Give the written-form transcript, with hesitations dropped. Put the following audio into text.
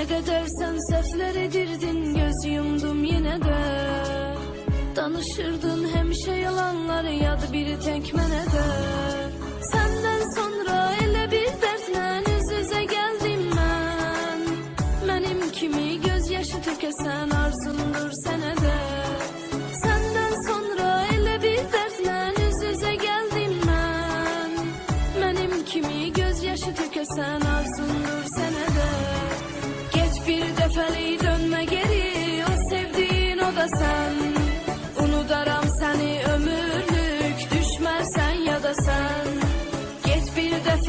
kadar sen sefler edirdin, göz yumdum yine de. Danışırdın hemşe yalanları, yadı biri tek mənə de. Senden sonra elə bir dertle üz yüze geldim ben. Benim kimi gözyaşı tökesen arzumdur sene de. Senden sonra elə bir dertle üz yüze geldim ben. Benim kimi gözyaşı tökesen arzumdur sene de. Geç bir defeli dönme geri, o sevdiğin o da sen. Unudaram seni ömürlük, düşmezsen ya da sen. Geç bir defa